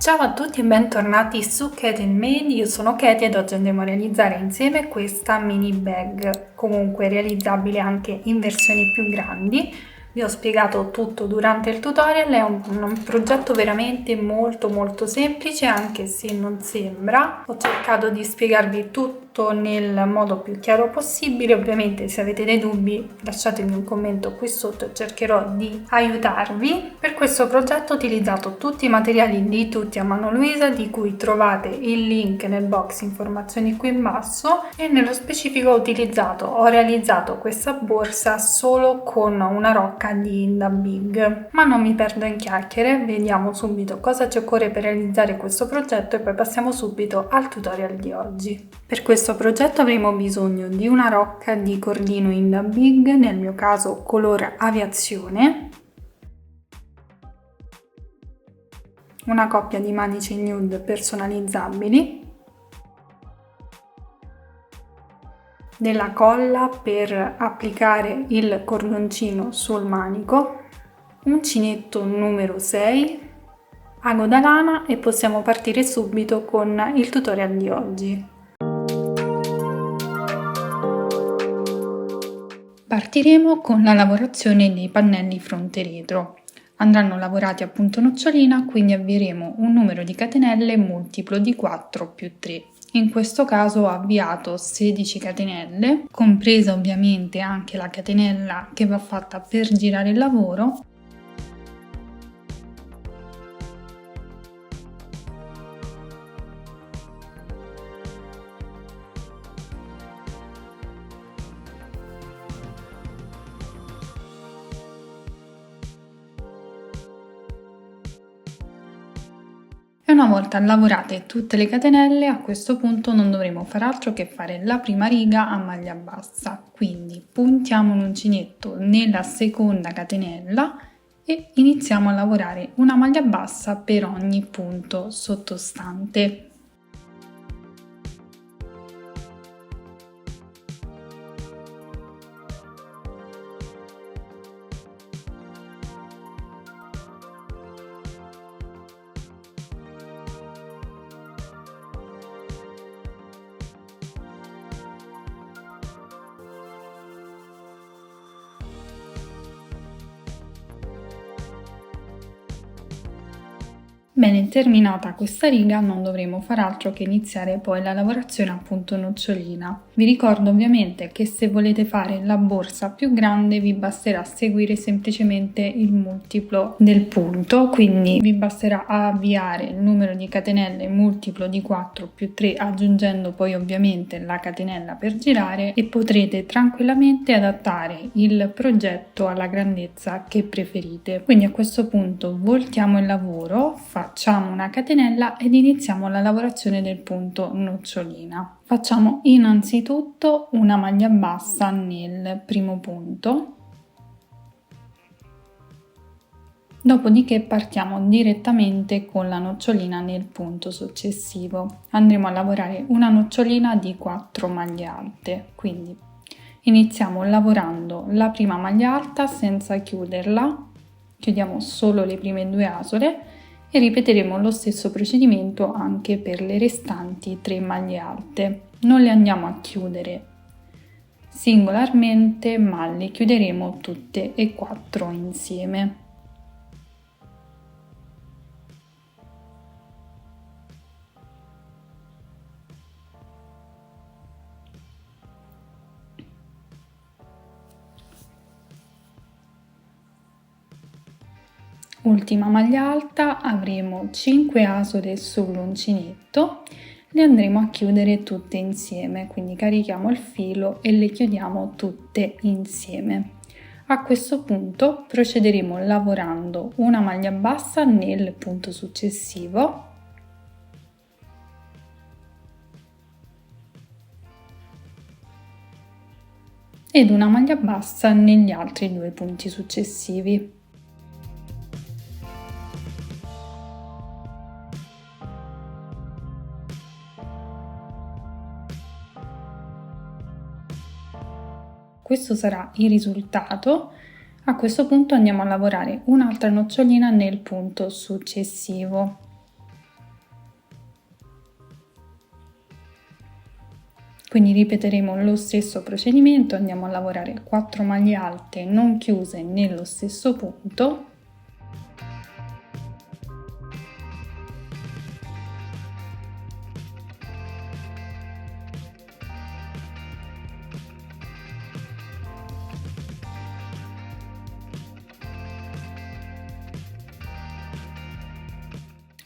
Ciao a tutti e bentornati su Katie Made, io sono Katie ed oggi andremo a realizzare insieme questa mini bag, comunque realizzabile anche in versioni più grandi. Vi ho spiegato tutto durante il tutorial, è un progetto veramente molto semplice anche se non sembra. Ho cercato di spiegarvi tutto nel modo più chiaro possibile, ovviamente se avete dei dubbi lasciatemi un commento qui sotto e cercherò di aiutarvi. Per questo progetto ho utilizzato tutti i materiali di Tutti a Mano Luisa, di cui trovate il link nel box informazioni qui in basso, e nello specifico ho realizzato questa borsa solo con una rocca di Inda Big. Ma non mi perdo in chiacchiere, vediamo subito cosa ci occorre per realizzare questo progetto e poi passiamo subito al tutorial di oggi. Per questo progetto avremo bisogno di una rocca di cordino Inda Big, nel mio caso color aviazione, una coppia di manici nude personalizzabili, della colla per applicare il cordoncino sul manico, uncinetto numero 6, ago da lana e possiamo partire subito con il tutorial di oggi. Partiremo con la lavorazione dei pannelli fronte retro. Andranno lavorati a punto nocciolina, quindi avvieremo un numero di catenelle multiplo di 4 più 3. In questo caso ho avviato 16 catenelle, compresa ovviamente anche la catenella che va fatta per girare il lavoro. E una volta lavorate tutte le catenelle, a questo punto non dovremo fare altro che fare la prima riga a maglia bassa. Quindi puntiamo l'uncinetto nella seconda catenella e iniziamo a lavorare una maglia bassa per ogni punto sottostante. Bene, terminata questa riga non dovremo far altro che iniziare poi la lavorazione a punto nocciolina. Vi ricordo ovviamente che se volete fare la borsa più grande vi basterà seguire semplicemente il multiplo del punto, quindi vi basterà avviare il numero di catenelle multiplo di 4 più 3 aggiungendo poi ovviamente la catenella per girare e potrete tranquillamente adattare il progetto alla grandezza che preferite. Quindi a questo punto voltiamo il lavoro, facciamo una catenella ed iniziamo la lavorazione del punto nocciolina. Facciamo innanzitutto una maglia bassa nel primo punto, dopodiché partiamo direttamente con la nocciolina nel punto successivo. Andremo a lavorare una nocciolina di 4 maglie alte, quindi iniziamo lavorando la prima maglia alta senza chiuderla, chiudiamo solo le prime 2 asole e ripeteremo lo stesso procedimento anche per le restanti 3 maglie alte. Non le andiamo a chiudere singolarmente, ma le chiuderemo tutte e 4 insieme. Ultima maglia alta, avremo 5 asole sull'uncinetto, le andremo a chiudere tutte insieme, quindi carichiamo il filo e le chiudiamo tutte insieme. A questo punto procederemo lavorando una maglia bassa nel punto successivo ed una maglia bassa negli altri 2 punti successivi. Questo sarà il risultato. A questo punto andiamo a lavorare un'altra nocciolina nel punto successivo. Quindi ripeteremo lo stesso procedimento, andiamo a lavorare 4 maglie alte non chiuse nello stesso punto.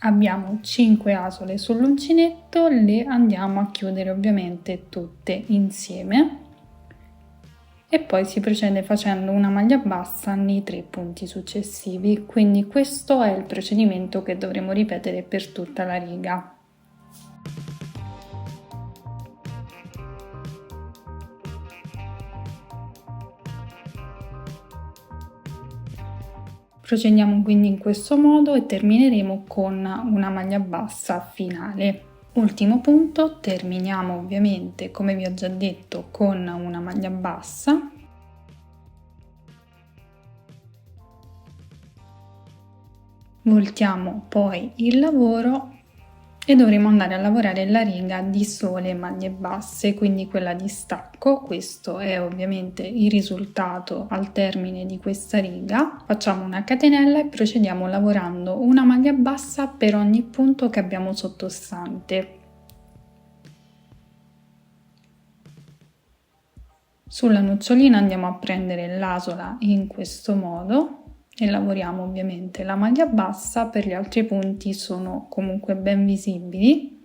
Abbiamo 5 asole sull'uncinetto, le andiamo a chiudere ovviamente tutte insieme e poi si procede facendo una maglia bassa nei 3 punti successivi, quindi questo è il procedimento che dovremo ripetere per tutta la riga. Procediamo quindi in questo modo e termineremo con una maglia bassa finale. Ultimo punto, terminiamo ovviamente, come vi ho già detto, con una maglia bassa. Voltiamo poi il lavoro e dovremo andare a lavorare la riga di sole maglie basse, quindi quella di stacco. Questo è ovviamente il risultato al termine di questa riga. Facciamo una catenella e procediamo lavorando una maglia bassa per ogni punto che abbiamo sottostante. Sulla nocciolina andiamo a prendere l'asola in questo modo e lavoriamo ovviamente la maglia bassa, per gli altri punti sono comunque ben visibili.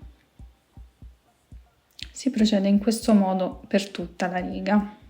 Si procede in questo modo per tutta la riga.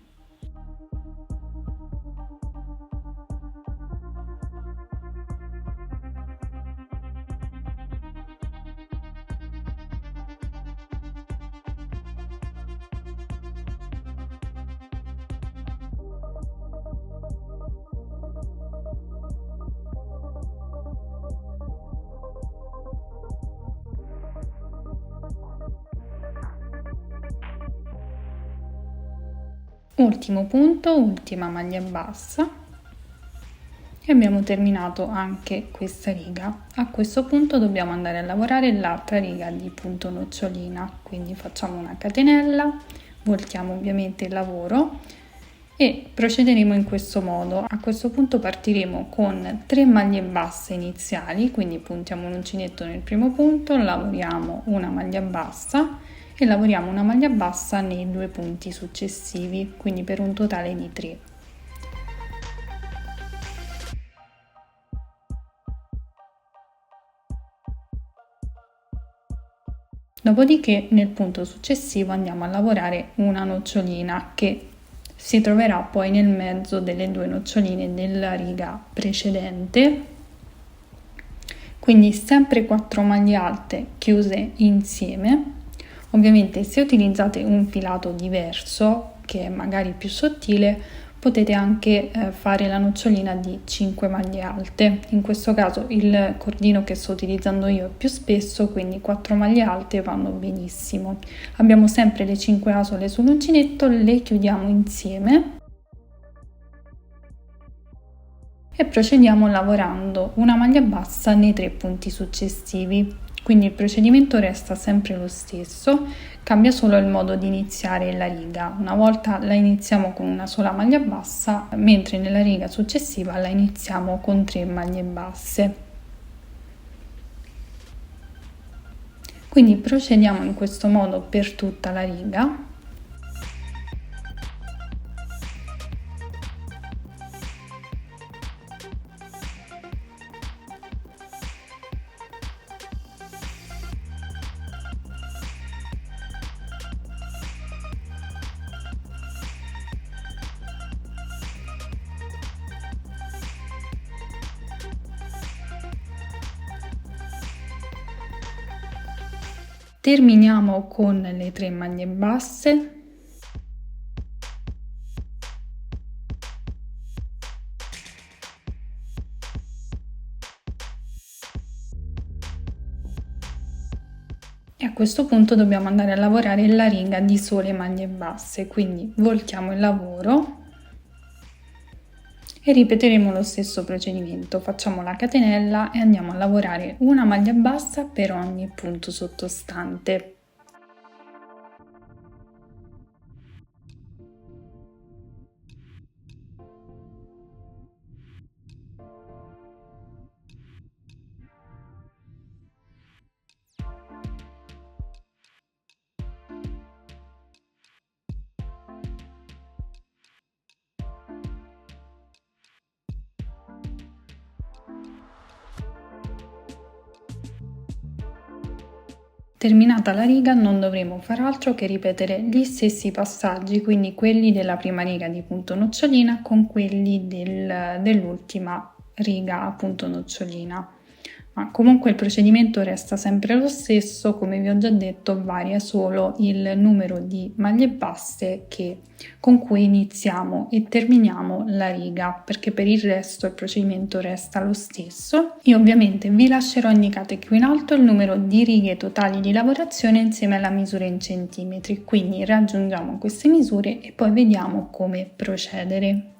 Ultimo punto, ultima maglia bassa e abbiamo terminato anche questa riga. A questo punto dobbiamo andare a lavorare l'altra riga di punto nocciolina, quindi facciamo una catenella, voltiamo ovviamente il lavoro e procederemo in questo modo. A questo punto partiremo con 3 maglie basse iniziali, quindi puntiamo un uncinetto nel primo punto, lavoriamo una maglia bassa e lavoriamo una maglia bassa nei 2 punti successivi, quindi per un totale di 3. Dopodiché nel punto successivo andiamo a lavorare una nocciolina che si troverà poi nel mezzo delle 2 noccioline della riga precedente. Quindi sempre 4 maglie alte chiuse insieme. Ovviamente se utilizzate un filato diverso, che è magari più sottile, potete anche fare la nocciolina di 5 maglie alte. In questo caso il cordino che sto utilizzando io è più spesso, quindi 4 maglie alte vanno benissimo. Abbiamo sempre le 5 asole sull'uncinetto, le chiudiamo insieme e procediamo lavorando una maglia bassa nei 3 punti successivi. Quindi il procedimento resta sempre lo stesso, cambia solo il modo di iniziare la riga. Una volta la iniziamo con una sola maglia bassa, mentre nella riga successiva la iniziamo con 3 maglie basse. Quindi procediamo in questo modo per tutta la riga. Terminiamo con le 3 maglie basse. E a questo punto dobbiamo andare a lavorare la riga di sole maglie basse, quindi voltiamo il lavoro e ripeteremo lo stesso procedimento. Facciamo la catenella e andiamo a lavorare una maglia bassa per ogni punto sottostante. Terminata la riga non dovremo far altro che ripetere gli stessi passaggi, quindi quelli della prima riga di punto nocciolina con quelli dell'ultima riga a punto nocciolina. Ma comunque il procedimento resta sempre lo stesso, come vi ho già detto varia solo il numero di maglie basse con cui iniziamo e terminiamo la riga, perché per il resto il procedimento resta lo stesso. Io ovviamente vi lascerò indicate qui in alto il numero di righe totali di lavorazione insieme alla misura in centimetri, quindi raggiungiamo queste misure e poi vediamo come procedere.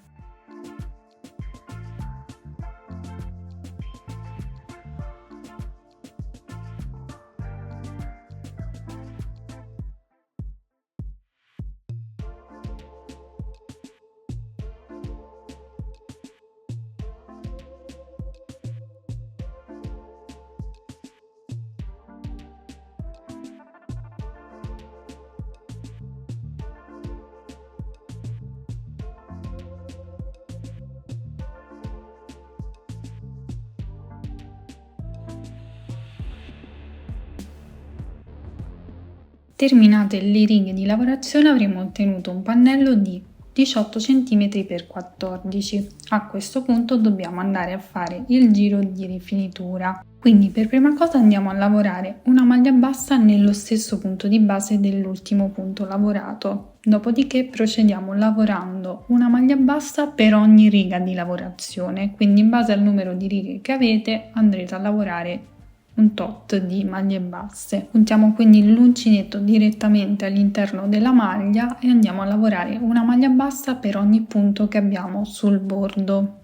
Terminate le righe di lavorazione avremo ottenuto un pannello di 18 cm x 14. A questo punto dobbiamo andare a fare il giro di rifinitura. Quindi per prima cosa andiamo a lavorare una maglia bassa nello stesso punto di base dell'ultimo punto lavorato. Dopodiché procediamo lavorando una maglia bassa per ogni riga di lavorazione, quindi in base al numero di righe che avete andrete a lavorare un tot di maglie basse. Puntiamo quindi l'uncinetto direttamente all'interno della maglia e andiamo a lavorare una maglia bassa per ogni punto che abbiamo sul bordo.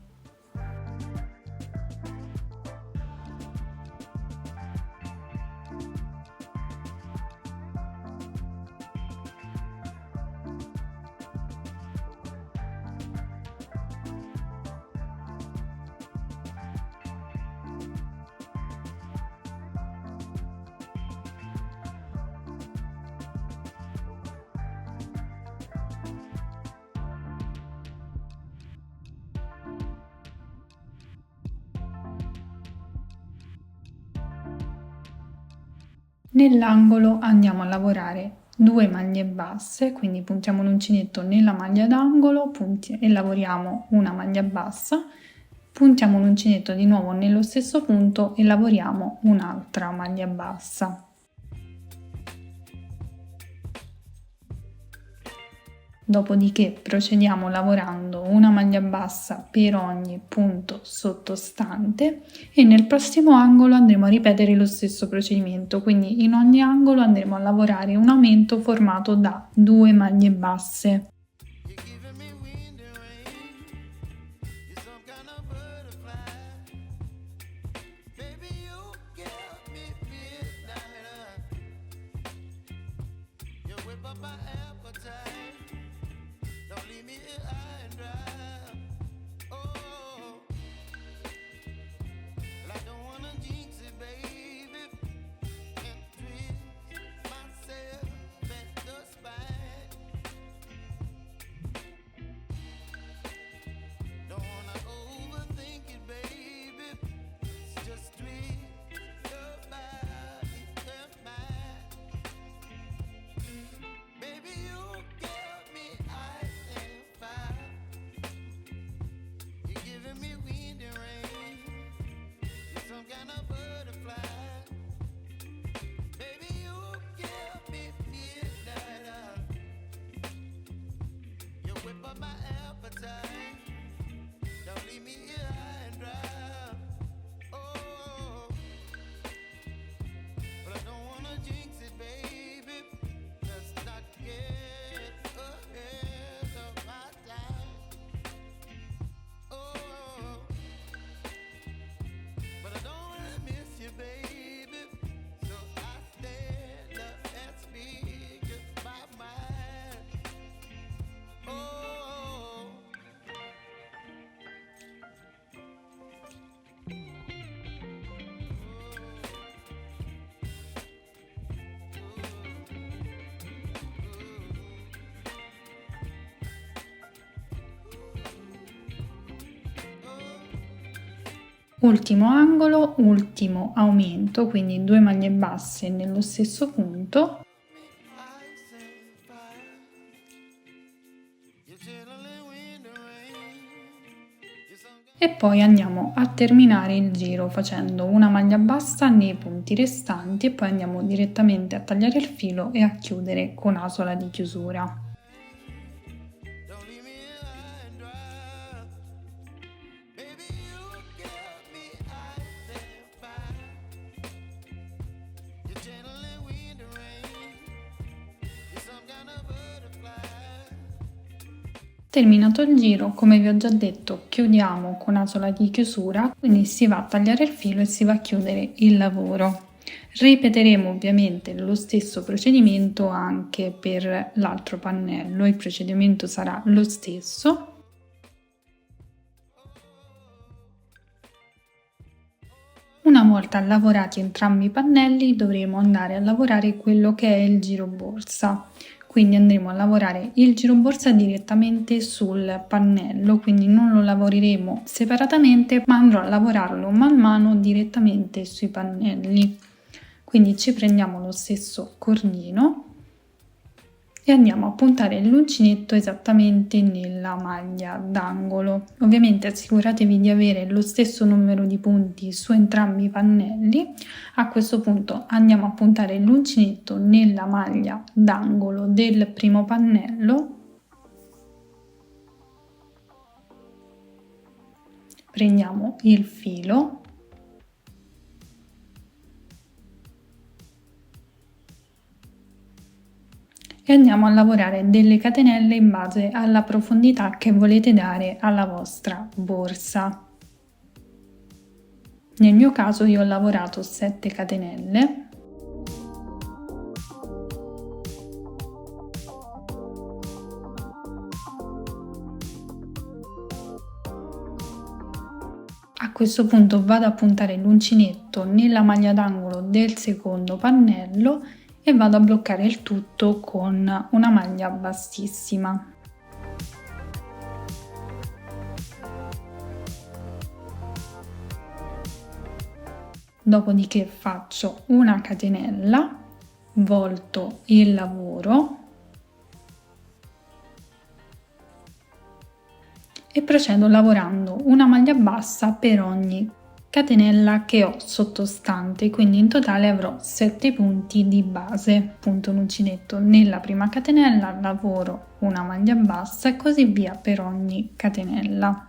Nell'angolo andiamo a lavorare 2 maglie basse, quindi puntiamo l'uncinetto nella maglia d'angolo e lavoriamo una maglia bassa, puntiamo l'uncinetto di nuovo nello stesso punto e lavoriamo un'altra maglia bassa. Dopodiché procediamo lavorando una maglia bassa per ogni punto sottostante e nel prossimo angolo andremo a ripetere lo stesso procedimento, quindi in ogni angolo andremo a lavorare un aumento formato da 2 maglie basse. Ultimo angolo, ultimo aumento, quindi 2 maglie basse nello stesso punto. E poi andiamo a terminare il giro facendo una maglia bassa nei punti restanti e poi andiamo direttamente a tagliare il filo e a chiudere con asola di chiusura. Terminato il giro, come vi ho già detto, chiudiamo con asola di chiusura, quindi si va a tagliare il filo e si va a chiudere il lavoro. Ripeteremo ovviamente lo stesso procedimento anche per l'altro pannello, il procedimento sarà lo stesso. Una volta lavorati entrambi i pannelli dovremo andare a lavorare quello che è il giro borsa. Quindi andremo a lavorare il giro borsa direttamente sul pannello, quindi non lo lavoreremo separatamente, ma andrò a lavorarlo man mano direttamente sui pannelli. Quindi ci prendiamo lo stesso cordino e andiamo a puntare l'uncinetto esattamente nella maglia d'angolo. Ovviamente assicuratevi di avere lo stesso numero di punti su entrambi i pannelli. A questo punto andiamo a puntare l'uncinetto nella maglia d'angolo del primo pannello. Prendiamo il filo e andiamo a lavorare delle catenelle in base alla profondità che volete dare alla vostra borsa. Nel mio caso io ho lavorato 7 catenelle. A questo punto vado a puntare l'uncinetto nella maglia d'angolo del secondo pannello e vado a bloccare il tutto con una maglia bassissima. Dopodiché faccio una catenella, volto il lavoro e procedo lavorando una maglia bassa per ogni catenella che ho sottostante, quindi in totale avrò 7 punti di base. Punto l'uncinetto nella prima catenella, lavoro una maglia bassa e così via per ogni catenella.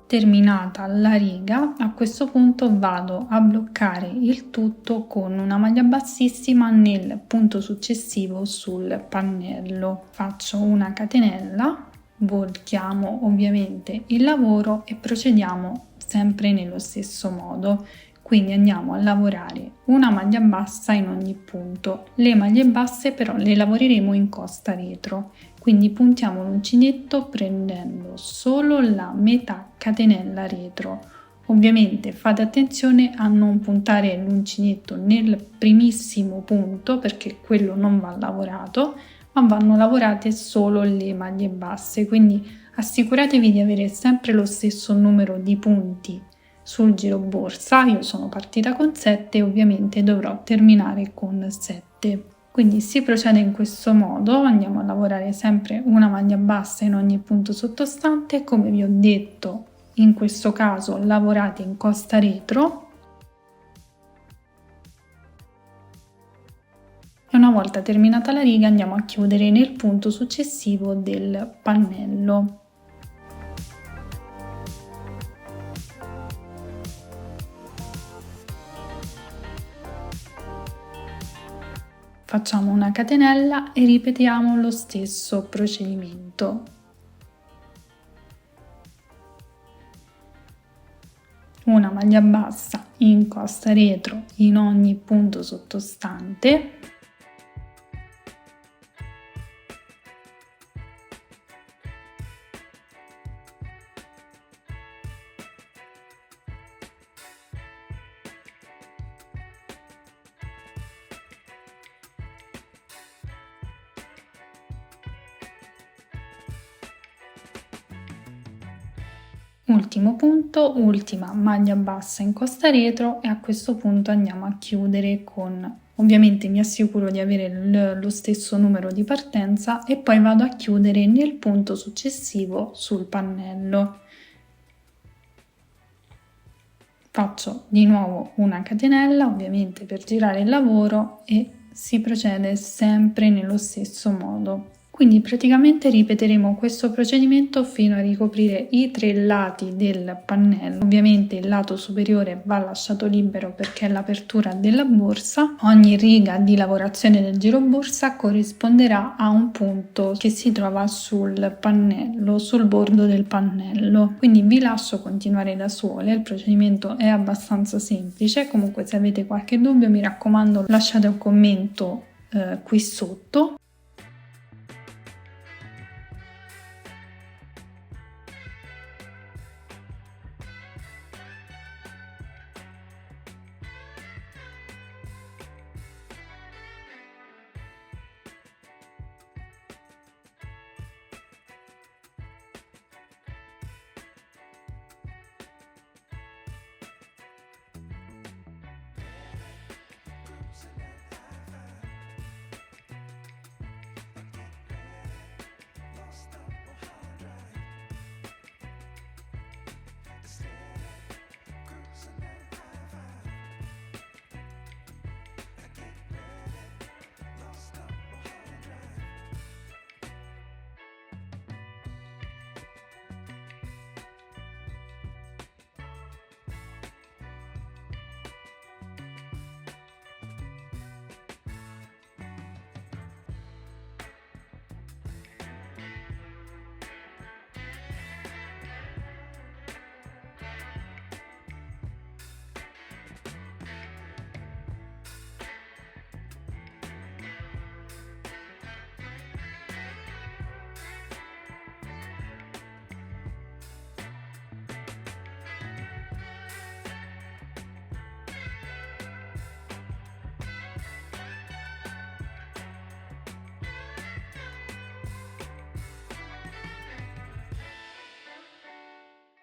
Terminata la riga, a questo punto vado a bloccare il tutto con una maglia bassissima nel punto successivo sul pannello. Faccio una catenella, voltiamo ovviamente il lavoro e procediamo sempre nello stesso modo. Quindi andiamo a lavorare una maglia bassa in ogni punto. Le maglie basse però le lavoreremo in costa retro. Quindi puntiamo l'uncinetto prendendo solo la metà catenella retro. Ovviamente fate attenzione a non puntare l'uncinetto nel primissimo punto perché quello non va lavorato, ma vanno lavorate solo le maglie basse. Quindi assicuratevi di avere sempre lo stesso numero di punti sul giro borsa. Io sono partita con 7 e ovviamente dovrò terminare con 7. Quindi si procede in questo modo, andiamo a lavorare sempre una maglia bassa in ogni punto sottostante, come vi ho detto in questo caso lavorate in costa retro e una volta terminata la riga andiamo a chiudere nel punto successivo del pannello. Facciamo una catenella e ripetiamo lo stesso procedimento. Una maglia bassa in costa retro in ogni punto sottostante. Ultimo punto, ultima maglia bassa in costa retro, e a questo punto andiamo a chiudere con, ovviamente mi assicuro di avere lo stesso numero di partenza, e poi vado a chiudere nel punto successivo sul pannello. Faccio di nuovo una catenella, ovviamente per girare il lavoro, e si procede sempre nello stesso modo. Quindi praticamente ripeteremo questo procedimento fino a ricoprire i 3 lati del pannello. Ovviamente il lato superiore va lasciato libero perché è l'apertura della borsa. Ogni riga di lavorazione del giro borsa corrisponderà a un punto che si trova sul pannello, sul bordo del pannello. Quindi vi lascio continuare da sole, il procedimento è abbastanza semplice. Comunque, se avete qualche dubbio, mi raccomando, lasciate un commento qui sotto.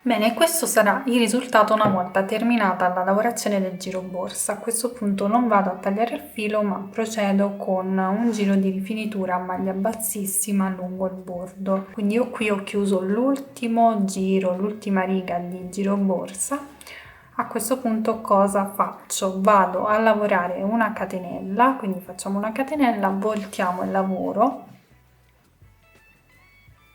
Bene, questo sarà il risultato una volta terminata la lavorazione del giro borsa. A questo punto non vado a tagliare il filo, ma procedo con un giro di rifinitura a maglia bassissima lungo il bordo. Quindi io qui ho chiuso l'ultimo giro, l'ultima riga di giro borsa. A questo punto cosa faccio? Vado a lavorare una catenella, quindi facciamo una catenella, voltiamo il lavoro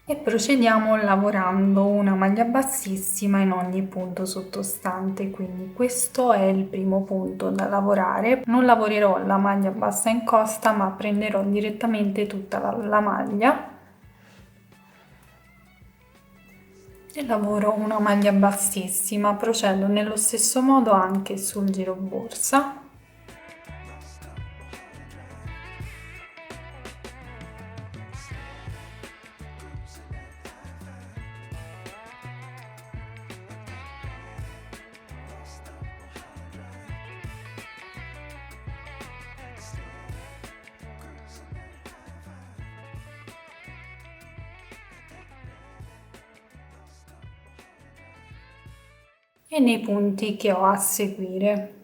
e procediamo lavorando una maglia bassissima in ogni punto sottostante. Quindi questo è il primo punto da lavorare. Non lavorerò la maglia bassa in costa, ma prenderò direttamente tutta la maglia e lavoro una maglia bassissima. Procedo nello stesso modo anche sul giro borsa. E nei punti che ho a seguire.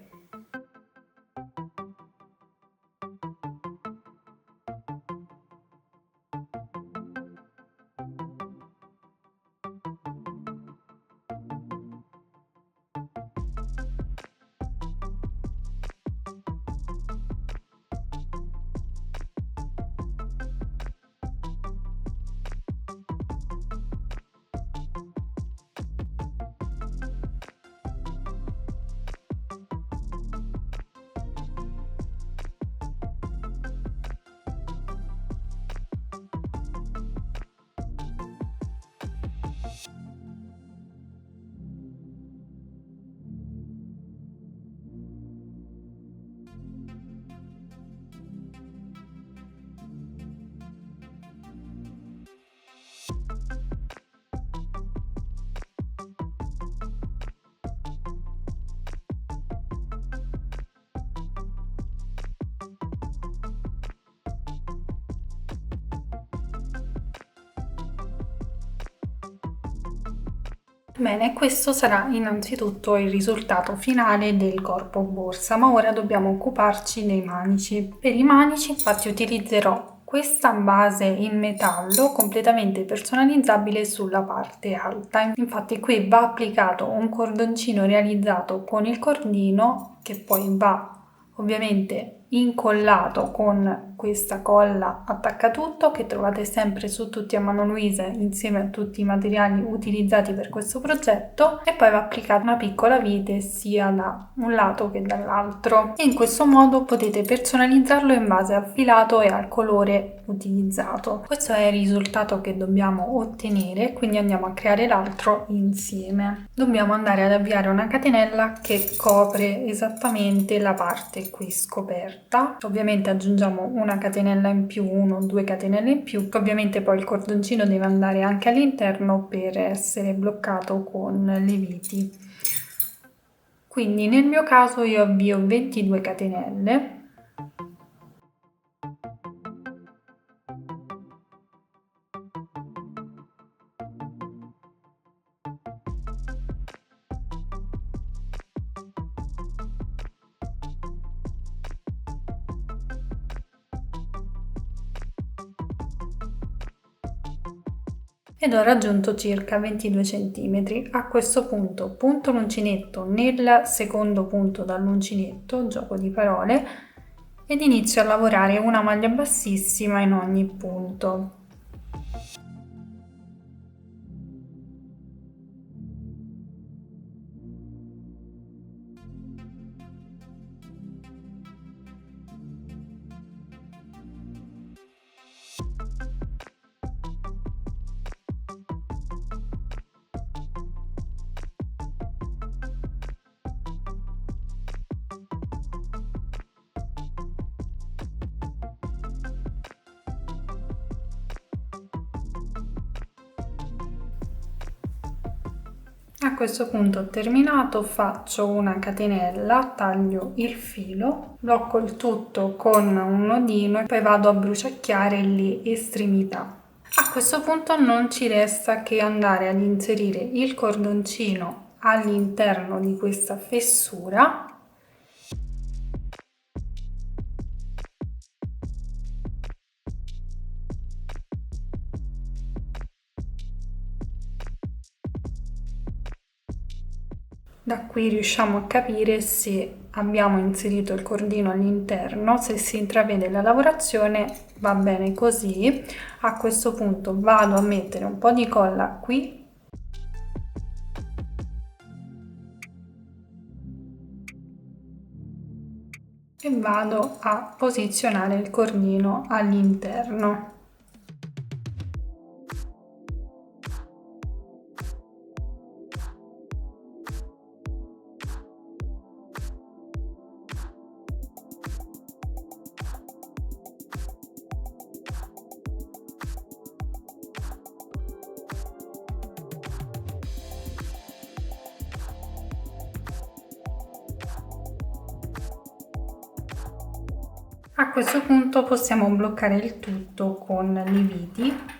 Bene, questo sarà innanzitutto il risultato finale del corpo borsa, ma ora dobbiamo occuparci dei manici. Per i manici infatti utilizzerò questa base in metallo completamente personalizzabile sulla parte alta. Infatti qui va applicato un cordoncino realizzato con il cordino che poi va ovviamente incollato con questa colla attaccatutto che trovate sempre su Tutti a Mano Luisa insieme a tutti i materiali utilizzati per questo progetto, e poi va applicata una piccola vite sia da un lato che dall'altro, e in questo modo potete personalizzarlo in base al filato e al colore utilizzato. Questo è il risultato che dobbiamo ottenere, quindi andiamo a creare l'altro insieme. Dobbiamo andare ad avviare una catenella che copre esattamente la parte qui scoperta. Ovviamente aggiungiamo una catenella in più, 1 o 2 catenelle in più, che ovviamente poi il cordoncino deve andare anche all'interno per essere bloccato con le viti. Quindi nel mio caso io avvio 22 catenelle. Ed ho raggiunto circa 22 cm. A questo punto punto l'uncinetto nel secondo punto dall'uncinetto, gioco di parole, ed inizio a lavorare una maglia bassissima in ogni punto. A questo punto ho terminato, faccio una catenella, taglio il filo, blocco il tutto con un nodino e poi vado a bruciacchiare le estremità. A questo punto non ci resta che andare ad inserire il cordoncino all'interno di questa fessura . Da qui riusciamo a capire se abbiamo inserito il cordino all'interno. Se si intravede la lavorazione va bene così. A questo punto vado a mettere un po' di colla qui e vado a posizionare il cordino all'interno. A questo punto possiamo bloccare il tutto con le viti .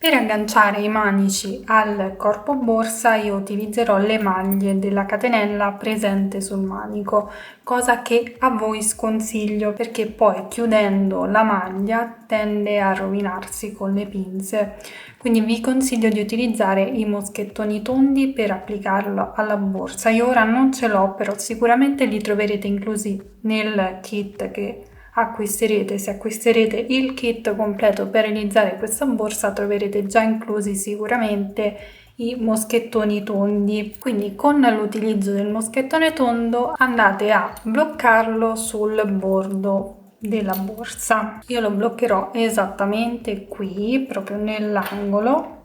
Per agganciare i manici al corpo borsa io utilizzerò le maglie della catenella presente sul manico, cosa che a voi sconsiglio perché poi chiudendo la maglia tende a rovinarsi con le pinze. Quindi vi consiglio di utilizzare i moschettoni tondi per applicarlo alla borsa. Io ora non ce l'ho, però sicuramente li troverete inclusi nel kit che acquisterete. Se acquisterete il kit completo per realizzare questa borsa troverete già inclusi sicuramente i moschettoni tondi. Quindi con l'utilizzo del moschettone tondo andate a bloccarlo sul bordo della borsa. Io lo bloccherò esattamente qui, proprio nell'angolo.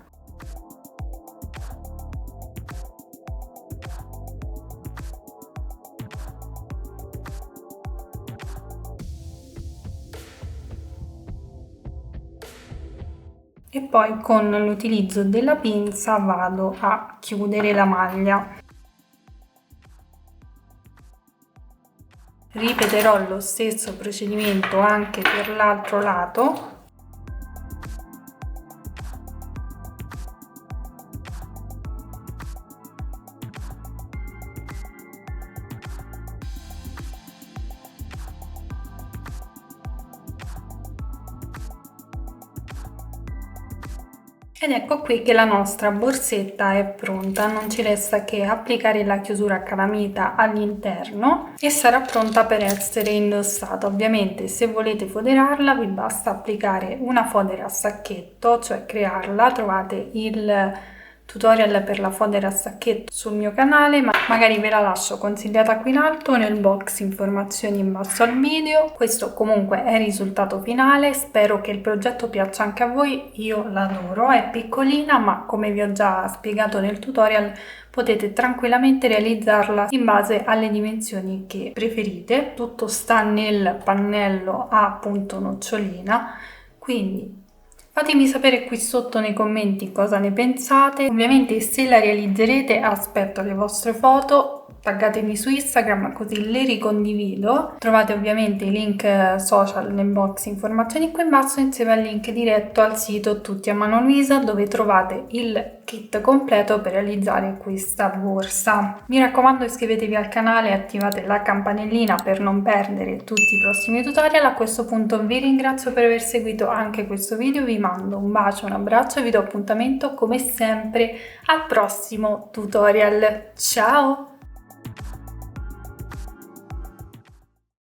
E poi con l'utilizzo della pinza vado a chiudere la maglia. Ripeterò lo stesso procedimento anche per l'altro lato. Ed ecco qui che la nostra borsetta è pronta, non ci resta che applicare la chiusura a calamita all'interno e sarà pronta per essere indossata. Ovviamente se volete foderarla vi basta applicare una fodera a sacchetto, cioè crearla. Trovate il tutorial per la fodera a sacchetto sul mio canale, ma magari ve la lascio consigliata qui in alto o nel box informazioni in basso al video. Questo comunque è il risultato finale, spero che il progetto piaccia anche a voi, io l'adoro, è piccolina ma come vi ho già spiegato nel tutorial potete tranquillamente realizzarla in base alle dimensioni che preferite. Tutto sta nel pannello a appunto nocciolina, quindi fatemi sapere qui sotto nei commenti cosa ne pensate. Ovviamente se la realizzerete aspetto le vostre foto, taggatemi su Instagram così le ricondivido. Trovate ovviamente i link social nel box informazioni qui in basso insieme al link diretto al sito Tutti a Mano Luisa dove trovate il kit completo per realizzare questa borsa. Mi raccomando iscrivetevi al canale e attivate la campanellina per non perdere tutti i prossimi tutorial. A questo punto vi ringrazio per aver seguito anche questo video, vi mando un bacio, un abbraccio e vi do appuntamento come sempre al prossimo tutorial. Ciao!